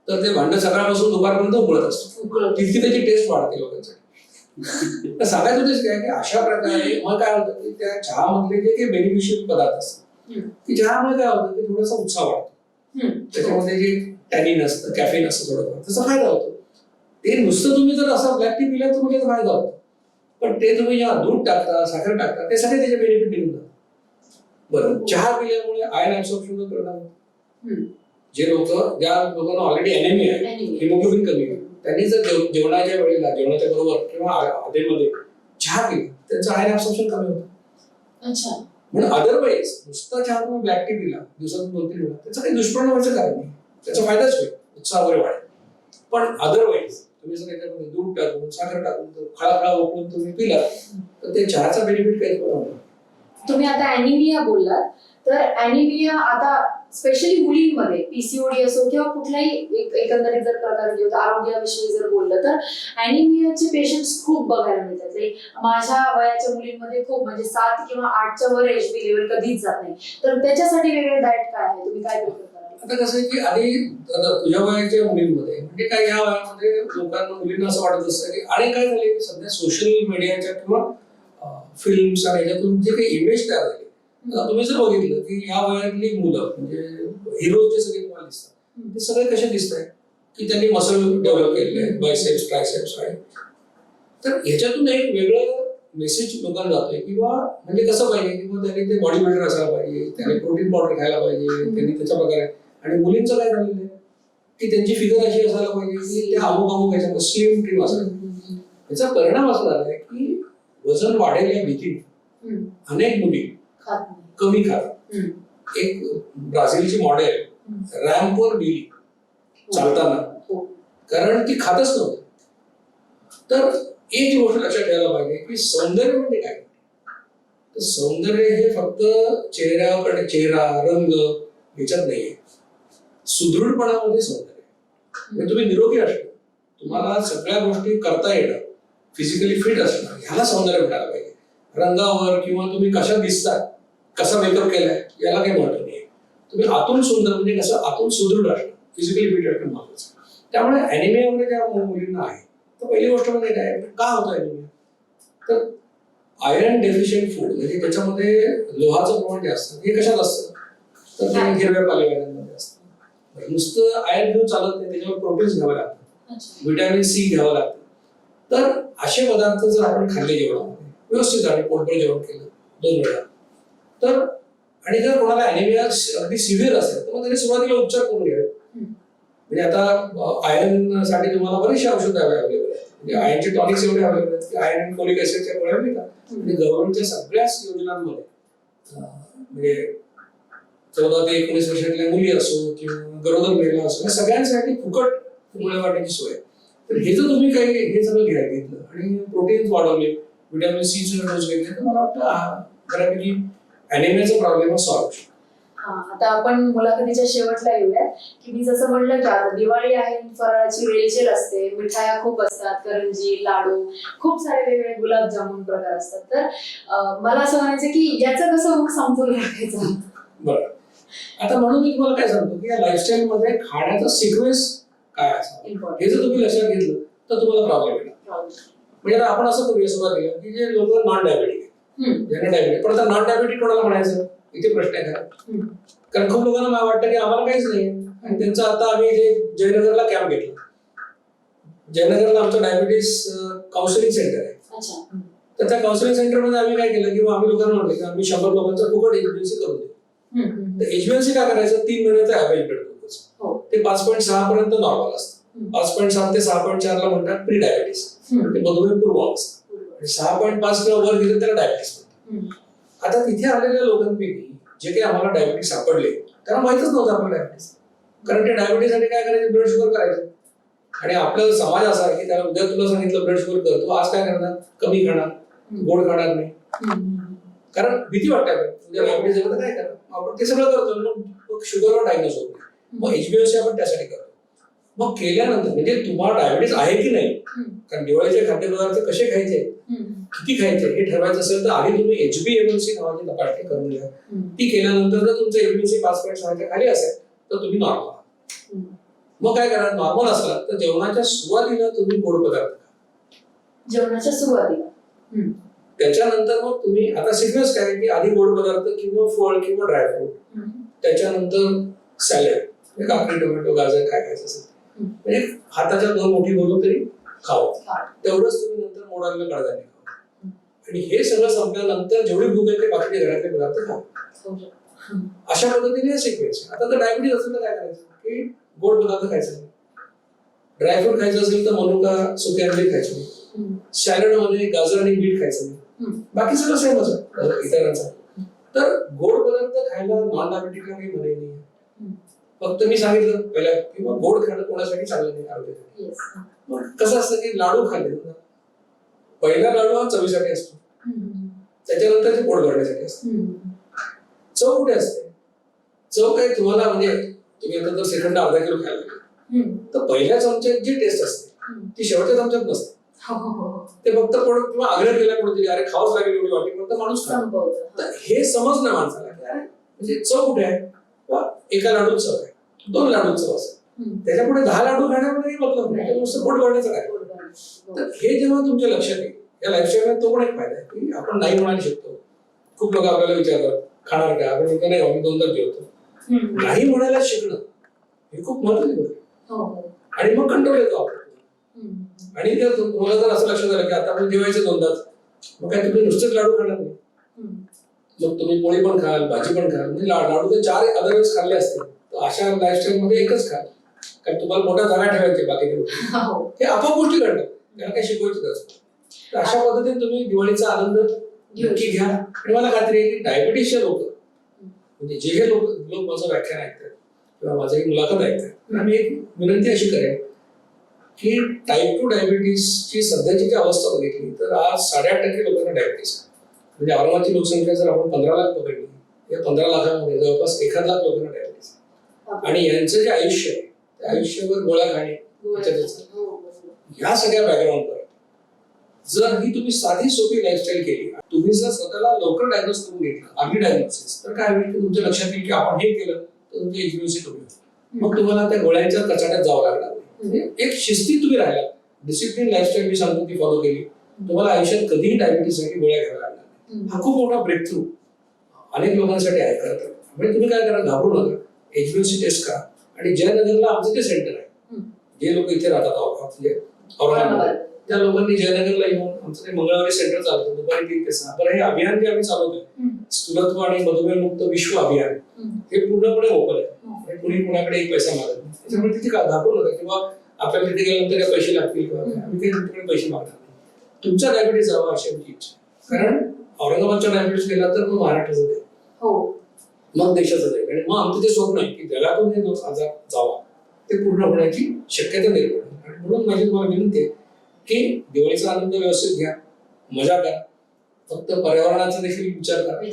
तर ते भांड सकाळपासून दुपारपर्यंत उकळत असतं, तितकी त्याची टेस्ट वाढते लोकांसाठी. तर सांगायचं उद्देश काय की अशा प्रकारे मग काय होतं की त्या चहामधले जे काही बेनिफिशियल पदार्थ असतात की चहामुळे काय होतं की थोडासा उत्साह वाढतो, त्याच्यामध्ये जे टॅनिन असतं, कॅफेन असतं थोडंफार, त्याचा फायदा होतो. ते नुसतं तुम्ही जर असं ब्लॅक टी पिलं तर म्हणजे फायदा होतो, पण ते तुम्ही जेव्हा दूध टाकता, साखर टाकता, ते सगळे त्याचे बेनिफिट निघून जातात. बरं, चहा पिल्यामुळे आयर्न ऍब्सॉर्प्शनचा परिणाम होतो. ज्या लोकांना ऑलरेडी एनेमिया आहे, हिमोग्लोबिन कमी आहे, त्यांनी जर जेवणाच्या वेळेला, जेवणाच्या बरोबर किंवा आधीमध्ये चहा पिला, त्यांचं आयर्न ऍब्सॉर्प्शन कमी होतं. अच्छा. म्हणून अदरवाईज नुसता चहा तुम्ही ब्लॅक टी पिला दिवसातून 2-3 वेळा, त्याचा काही दुष्परिणाम व्हायचं कारण नाही, त्याचा फायदाच होईल, उत्साह वगैरे वाढेल. पण अदरवाईज तुम्ही जर त्याच्यामध्ये दूध टाकून, साखर टाकून, खळा उकळून तुम्ही पिला तर ते चहाचा बेनिफिट काही होणार. तुम्ही आता अॅनिमिया बोललात, तर अॅनिमिया आता स्पेशली मुलींमध्ये पीसीओडी असो किंवा कुठलाही एकंदरीत जर प्रकार घेऊ, आरोग्याविषयी जर बोललं तर अॅनिमियाचे पेशंट्स खूप बघायला मिळतात. माझ्या वयाच्या मुलींमध्ये खूप, म्हणजे 7 किंवा 8च्या वर एचबी लेवल कधीच जात नाही, तर त्याच्यासाठी वेगळं डाएट काय आहे, तुम्ही काय प्रिफर कराल? आता कसं आहे की आधी तुझ्या वयाच्या मुलींमध्ये, म्हणजे काय या वयामध्ये लोकांना, मुलींना असं वाटत असतं की, आणि काय झाले की सध्या सोशल मीडियाच्या किंवा फिल्म्स आणि याच्यातून जे काही इमेज तयार झाले, तुम्ही जर बघितलं की या वयातली मुलं, म्हणजे हिरोज जे सगळे तुम्हाला दिसतात, ते सगळे कसे दिसत आहेत की त्यांनी मसल डेव्हलप केलेले आहेत, बायसेप्स, ट्रायसेप्स आहे. तर ह्याच्यातून एक वेगळं मेसेज लोकांना जातोय किंवा म्हणजे कसं पाहिजे किंवा त्यांनी ते बॉडी बिल्डर असायला पाहिजे, त्यांनी प्रोटीन पावडर खायला पाहिजे, त्यांनी त्याच्या प्रकारे. आणि मुलींचं काय झालेलं आहे की त्यांची फिगर अशी असायला पाहिजे की त्या अमुक याच्यामध्ये स्लिम ट्रिम असायला. याचा परिणाम असा झालाय की वजन वाढेल या भीतीने अनेक मुली कमी खातात. एक ब्राझीलची मॉडेल रॅम्पवर गेली चालताना, कारण ती खातच नव्हती. तर एक गोष्ट लक्षात ठेवायला पाहिजे की सौंदर्य म्हणजे काय. तर सौंदर्य हे फक्त चेहरा रंग ह्याच्यात नाहीये. सुदृढपणामध्ये सौंदर्य. म्हणजे तुम्ही निरोगी असणं, तुम्हाला सगळ्या गोष्टी करता येणं, फिजिकली फिट असणं, ह्याला सौंदर्य म्हणायला पाहिजे. रंगावर किंवा तुम्ही कशा दिसतात, कसा मेकअप केलाय याला काही महत्व नाही. तुम्ही आतून सुंदर म्हणजे कसं आतून सुदृढ असणं, फिजिकली फिट असणं महत्वाचं. त्यामुळे अॅनिमियामध्ये ज्या मुलींना आहे तर पहिली गोष्ट म्हणजे काय, का होतं अॅनिमिया. तर आयर्न डेफिशियंट फूड म्हणजे त्याच्यामध्ये लोहाचं प्रमाण जास्त. हे कशात असतं तर ते हिरव्या पालेभाज्यांमध्ये असतं. नुसतं आयर्न घेऊन चालत नाही, त्याच्यावर प्रोटीन्स घ्यावं लागतं, व्हिटॅमिन सी घ्यावं लागतं. तर असे पदार्थ जर आपण खाल्ले जेवणामध्ये व्यवस्थित आणि पोटभर जेवण केलं 2 वेळा तर, आणि जर कोणाला अॅनिमिया अगदी सिव्हिअर असेल तर मग त्याने सुरुवातीला उपचार करून घ्यावे. म्हणजे आता आयर्न साठी तुम्हाला बरेचसे औषधं अवेलेबल आहेत. म्हणजे आयर्नचे टॉनिक्स एवढे अवेलेबल आहेत की आयर्न फॉलिक ऍसिडच्या गोळ्या मिळतात. म्हणजे गव्हर्नमेंटच्या सगळ्याच योजनांमध्ये म्हणजे 14 ते 19 वर्षातल्या मुली असो किंवा गरोदर महिला असो या सगळ्यांसाठी फुकट गोळ्या वाटण्याची सोय. तर हे जर तुम्ही काही हे सगळं घ्यायला घेतलं आणि प्रोटीन्स वाढवले, व्हिटॅमिन सी चे डोस घेतले तर मला वाटतं बऱ्यापैकी अॅनिमियाचा प्रॉब्लेम सॉल्व्ह होऊ शकतो. आता आपण मुलाखतीच्या शेवटला येऊयात की मी जसं म्हणलं की आता दिवाळी आहे, फराळाची रेलचेल असते, मिठाया खूप असतात, करंजी, लाडू, खूप सारे वेगवेगळे गुलाबजामुन प्रकार असतात. तर मला असं म्हणायचं की याचं कसं मग समतोल राखायचा. बरं, आता म्हणून मी तुम्हाला काय सांगतो की या लाईफस्टाईल मध्ये खाण्याचा सिक्वेन्स काय असावा हे जर तुम्ही लक्षात घेतलं तर तुम्हाला प्रॉब्लेम येणार. म्हणजे आता आपण असं करूया सुरुवातीला की जे लोक नॉन डायबेटिक आहेत, ज्यांना डायबेटिक, पण आता नॉन डायबेटिक कोणाला म्हणायचं इथे प्रश्न आहे खरा. कारण खूप लोकांना मला वाटतं की आम्हाला काहीच नाही आणि त्यांचं आता आम्ही जे जयनगरला कॅम्प घेतला. जयनगरला आमचं डायबिटीस काउन्सिलिंग सेंटर आहे. तर त्या काउन्सिलिंग सेंटरमध्ये आम्ही काय केलं की आम्ही लोकांना म्हटलं की आम्ही 100 लोकांचं फुकट एचबीएलसी करून देऊ. तर एचबीएलसी काय करायचं 3 महिन्याचं ऍव्हरेज ब्लड ग्लुकोज ते 5.6 पर्यंत नॉर्मल असतं. 5.7 ते 6.4 ला म्हणतात प्री डायबिटीस, ते मधुमेह पूर्व अवस्था. आणि 6.5 किंवा वर गेलं त्याला डायबिटीस म्हणतात. आता तिथे आलेल्या लोकांपैकी जे काही आम्हाला डायबिटीस सापडले त्यांना माहितच नव्हतं आपण डायबिटीस. कारण ते डायबिटीससाठी काय करायचे, ब्लड शुगर करायचे. आणि आपला समाज असा आहे की त्याला उद्या तुला सांगितलं ब्लड शुगर कर, तू आज काय करणार, कमी खाणार, गोड खाणार नाही. कारण भीती वाटते उद्या डायबिटीस झालं तर काय करणार. आपण ते सगळं करतो, मग शुगरवर डायग्नोज होतो. मग एचबीएलसी आपण त्यासाठी करतो. मग केल्यानंतर म्हणजे तुम्हाला डायबिटीस आहे की नाही, कारण दिवाळीचे खाद्यपदार्थ कसे खायचे, किती खायचे हे ठरवायचं असेल तर आधी तुम्ही HbA1c नावाची तपासणी करून घ्या. ती केल्यानंतर जर तुमचं HbA1c 5.6 च्या खाली असेल तर तुम्ही नॉर्मल. मग काय करा, नॉर्मल असला तर जेवणाच्या सुरुवातीला तुम्ही गोड पदार्थ खा. जेवणाच्या सुरुवातीला. त्याच्यानंतर मग तुम्ही आता सिक्वेन्स काय की आधी गोड पदार्थ किंवा फळ किंवा ड्रायफ्रूट, त्याच्यानंतर सॅलड, काकडी, टोमॅटो, गाजर काय खायचं असेल म्हणजे हाताच्या 2 मोठी बोलून तरी खावं. तेवढंच तुम्ही नंतर मोडालेलं कडधान्य खावं. आणि हे सगळं संपल्यानंतर जेवढी भूक आहे ते बाकीचे घरातले पदार्थ खावं. अशा पद्धतीने सिक्वेन्स. आता जर डायबिटीस असेल तर काय करायचं की गोड पदार्थ खायचा नाही, ड्रायफ्रूट खायचं असेल तर मनुका, सुके अंडे खायचे नाही, सॅलड मध्ये गाजर आणि बीट खायचं नाही, बाकी सगळं सेमच आहे इतरांचा. तर गोड पदार्थ खायला नॉन डायबिटिकला काही मनाई नाही. फक्त मी सांगितलं पहिला की गोड खाणं कोणासाठी चांगलं नाही आरोग्यासाठी. मग कसं असतं की लाडू खाल्ले, पहिला लाडू हा चवीसाठी असतो, त्याच्यानंतर ते पोट भरण्यासाठी असतं. चव कुठे असते, चव काय तुम्हाला म्हणजे तुम्ही आता जर श्रीखंड अर्धा किलो खायला तर पहिल्या चमच्यात जी टेस्ट असते ती शेवटच्या चमच्यात नसते. ते फक्त पोट किंवा आग्रह केला कुठेतरी अरे खावच लागेल एवढी वाटी फक्त माणूस खातो. तर हे समजणं माणसाला की अरे म्हणजे चव कुठे आहे, एका लाडूत चव आहे, 2 लाडूत चव असेल, त्याच्या पुढे 10 लाडू खाण्यामध्ये मतलब नाही, नुसतं पोट भरण्याचं काय. तर हे जेव्हा तुमच्या लक्षात येईल या लाईफस्टाईल तो पण एक फायदा आहे की आपण नाही म्हणायला शिकतो. खूप लोक आपल्याला विचारतात खाणार का, आपण म्हणतो नाही आम्ही 2 तास जेवतो. नाही म्हणायला शिकणं हे खूप महत्त्वाची गोष्ट आहे. आणि मग कंट्रोल येतो आपण. आणि जर तुम्हाला जर असं लक्षात आलं की आता आपण जेवायचे 2 तास, मग काय तुम्ही नुसतेच लाडू खाणार नाही, मग तुम्ही पोळी पण खाल, भाजी पण खाल, म्हणजे लाडू तर 4 अदरवेळेस खाल्ले असते तर अशा लाईफस्टाईल मध्ये एकच खाल. कारण तुम्हाला मोठ्या जागा ठेवायचे बाकी हे आपोआप गोष्टी घडतात, त्याला काही शिकवायची गरज नाही. तर अशा पद्धतीने तुम्ही दिवाळीचा आनंद नक्की घ्या. आणि मला खात्री आहे की डायबिटीसचे लोक म्हणजे जे हे लोक माझं व्याख्यान ऐकतात किंवा माझी मुलाखत ऐकतात, मी एक विनंती अशी करेन की टाईप 2 डायबिटीसची सध्याची जी अवस्था बघितली तर आज 8.5% लोकांना डायबिटीस आहे. म्हणजे औरंगाबादची लोकसंख्या जर आपण 15 लाख पकडली, या 15 लाखांमध्ये जवळपास 1 लाख लोकांना डायबिटीस आहे. आणि यांचं जे आयुष्य आहे त्या आयुष्यावर गोळ्या खाणे ह्या सगळ्या बॅकग्राऊंडवर जर ही तुम्ही साधी सोपी लाईफस्टाईल केली, तुम्ही जर स्वतःला लवकर डायग्नोस करून घेतलं, अर्ली डायग्नोसिस, तर काय होईल की तुमच्या लक्षात येईल की आपण हे केलं तर तुमची एचबीओसी कमी होईल. मग तुम्हाला त्या गोळ्यांच्या कचाट्यात जावं लागणार नाही. म्हणजे एक शिस्तीत तुम्ही राहिला, डिसिप्लिन लाईफस्टाईल मी सांगतो ती फॉलो केली, तुम्हाला आयुष्यात कधीही डायबिटीससाठी गोळ्या घ्याव्या लागणार नाही. हा खूप मोठा ब्रेक थ्रू अनेक लोकांसाठी आहे खरं तर. म्हणजे तुम्ही काय करा, घाबरू नका, एचबीओसी टेस्ट करा. आणि जयनगरला आमचं ते सेंटर आहे, जे लोक इथे राहतात म्हणजे औरंगाबाद, त्या लोकांनी जयनगरला येऊन आमचं ते मंगळवारी सेंटर चालतं दुपारी 3 ते 6. बरं, हे अभियान जे आम्ही चालवतोय स्थूलत्व आणि मधुमेह मुक्त विश्व अभियान, हे पूर्णपणे मोफत आहे. कुणी कुणाकडे एक पैसा मागत नाही. त्याच्यामुळे तिथे घाबरू नका किंवा आपल्याला तिथे गेल्यानंतर काय पैसे लागतील किंवा आम्ही काही तुमच्याकडे पैसे मागणार नाही. तुमचा डायबिटीस जावा अशी आमची इच्छा. कारण औरंगाबादचा डायबिटीस गेला तर मग महाराष्ट्राचं जाईल, मग देशाचं जाईल. आणि मग आमचं ते स्वप्न आहे की जगातून हे आजार जावा, ते पूर्ण होण्याची शक्यता निर्माण होईल. आणि म्हणून माझी तुम्हाला विनंती आहे की दिवाळीचा आनंद व्यवस्थित घ्या, मजा करा, फक्त पर्यावरणाचा देखील विचार करा,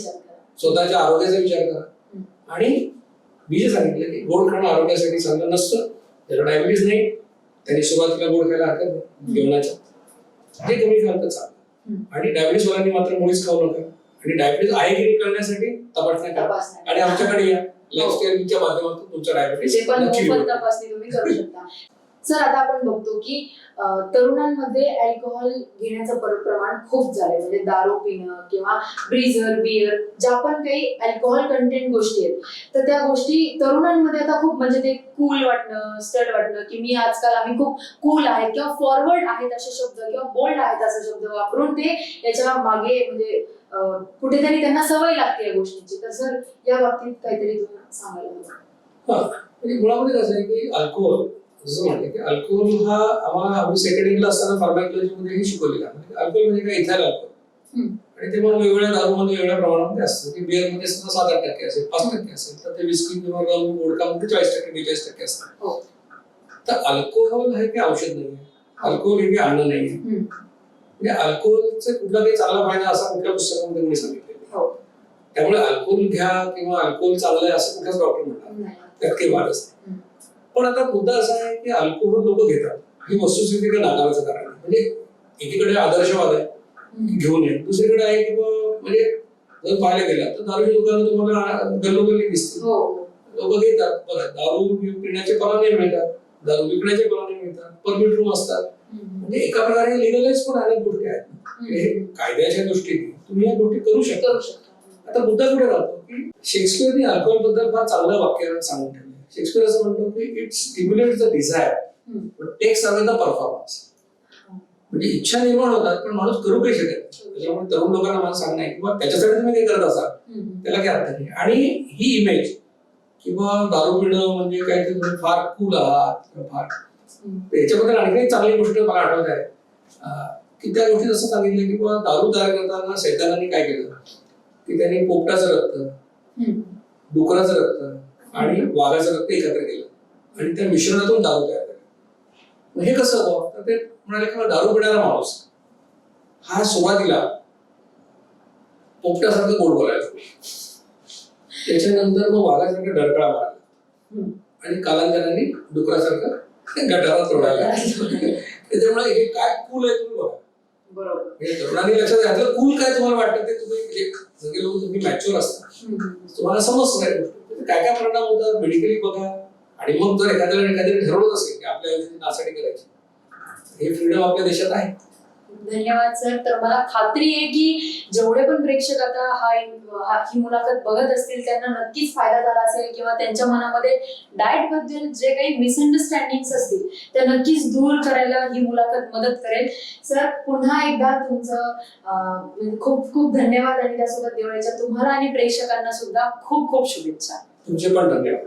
स्वतःच्या आरोग्याचा विचार करा. आणि मी जे सांगितलं की गोड खाणं आरोग्यासाठी चांगलं नसतं. ज्याला डायबिटीस नाही त्यांनी सुरुवातीला गोड खायला हरकत नाही, जेवणाच्या ते कमी खाल तर चांगलं. आणि डायबिटीस वाल्यांनी मात्र मुळीच खाऊ नका. आणि डायबिटीस आहे की नाही कळण्यासाठी तपासणी करा आणि आमच्याकडे या. लाईफस्टाईलच्या माध्यमातून तुमचा डायबिटीस तपासणी तुम्ही करू शकता. सर, आता आपण बघतो की तरुणांमध्ये अल्कोहोल घेण्याचं प्रमाण खूप झालंय. म्हणजे दारू पिणं किंवा ब्रीझर, बियर, ज्या पण काही अल्कोहोल कंटेंट गोष्टी आहेत, तर त्या गोष्टी तरुणांमध्ये आता खूप, म्हणजे ते कूल वाटणं, स्टड वाटणं की मी आजकाल आम्ही खूप कूल आहेत किंवा फॉरवर्ड आहेत असे शब्द किंवा बोल्ड आहेत असे शब्द वापरून ते याच्या मागे म्हणजे कुठेतरी त्यांना सवय लागते या गोष्टींची. तर सर, या बाबतीत काहीतरी तुम्ही सांगायला हवं. म्हणजे मुळामध्ये कसं आहे की अल्कोहोल, जसं म्हणते की अल्कोहोल हा आम्ही सेकंड इयरला असताना फार्माकोलॉजीमध्ये हे शिकवलेलं आहे. अल्कोहोल म्हणजे काय, इथाइल अल्कोहोल. आणि ते मग वेगवेगळ्या दारूमध्ये वेगळ्या प्रमाणामध्ये असतं. की बिअरमध्ये सुद्धा 7-8% असेल, 5% असेल, तर ते विस्की किंवा रम, वोडकामध्ये 40%, 42% असतं. तर अल्कोहोल हे काही औषध नाहीये, अल्कोहोल हे काही अन्न नाहीये. म्हणजे अल्कोहोलचा कुठला काही चांगला फायदा असा कुठल्या पुस्तकामध्ये कोणी सांगितलेलं. त्यामुळे अल्कोहोल घ्या किंवा अल्कोहोल चांगलं आहे असं कुठलाच डॉक्टर म्हणतात, त्यात काही वाद असते. पण आता मुद्दा असा आहे की अल्कोहोल लोक घेतात, ही वस्तुस्थिती नाकाराचं कारण आहे. म्हणजे एकीकडे आदर्शवाद आहे घेऊन ये, दुसरीकडे आहे की म्हणजे जर पाहायला गेला तर दारू दुकानं तुम्हाला गल्लोगल्ली दिसते, लोक घेतात. बरं, दारू पिण्याचे परवाने मिळतात, दारू विकण्याचे परवाने मिळतात, परमिट रूम असतात. म्हणजे एका प्रकारे लिगलाइज पण अनेक गोष्टी आहेत. कायद्याच्या दृष्टीने तुम्ही या गोष्टी करू शकता. आता मुद्दा कुठे राहतो की शेक्सपियरने अल्कोहोल बद्दल फार चांगलं वाक्य सांगून ठेवलं. शेक्सपियर असं म्हणतो की it stimulates the desire but takes away the performance. म्हणजे इच्छा निर्माण होतात पण माणूस करू काही शकत नाही. त्याच्यामुळे तरुण लोकांना मला सांगणं आहे किंवा त्याच्यासाठी तुम्ही काही करत असाल त्याला काही अर्थ नाही. आणि ही इमेज किंवा दारू पिणं म्हणजे काहीतरी तुम्ही फार कूल आहात, फार याच्याबद्दल आणखी एक चांगली गोष्ट मला आठवत आहे की त्या गोष्टी जसं सांगितलं की दारू तयार करताना सैतानांनी काय केलं की त्यांनी पोपटाचं रक्त, डुकराचं रक्त आणि वाघाचं रक्त एकत्र केलं आणि त्या मिश्रणातून दारू तयार केला. हे कसं हवं तर ते म्हणाले की दारू पिणारा माणूस हा सुरुवातीला पोपटासारखं गोड बोलायला, त्याच्यानंतर मग वाघासारखं डरकळा मारायला आणि कालांतराने डुकरासारखं गटारात रोडायला. त्याच्यामुळे हे काय कूल आहे तुम्ही बघा. बरोबर, तरुणांनी लक्षात घातलं कूल काय तुम्हाला वाटतं ते तुम्ही सगळे लोक तुम्ही मॅच्युअर असता तुम्हाला समजतं काय काय परिणाम होतात मेडिकली बघा. आणि मग जर एखाद्याने ठरवलं असेल की आपल्या आयुष्याची नासाडी करायची, हे फ्रीडम आपल्या देशात आहे. धन्यवाद सर. तर मला खात्री आहे की जेवढे पण प्रेक्षक आता ही मुलाखत बघत असतील त्यांना नक्कीच फायदा झाला असेल किंवा त्यांच्या मनामध्ये डाएट बद्दल जे काही मिसअंडरस्टँडिंग असतील त्या नक्कीच दूर करायला ही मुलाखत मदत करेल. सर, पुन्हा एकदा तुमचं खूप खूप धन्यवाद आणि त्यासोबत दिवाळीच्या तुम्हाला आणि प्रेक्षकांना सुद्धा खूप खूप शुभेच्छा. तुमचे पण धन्यवाद.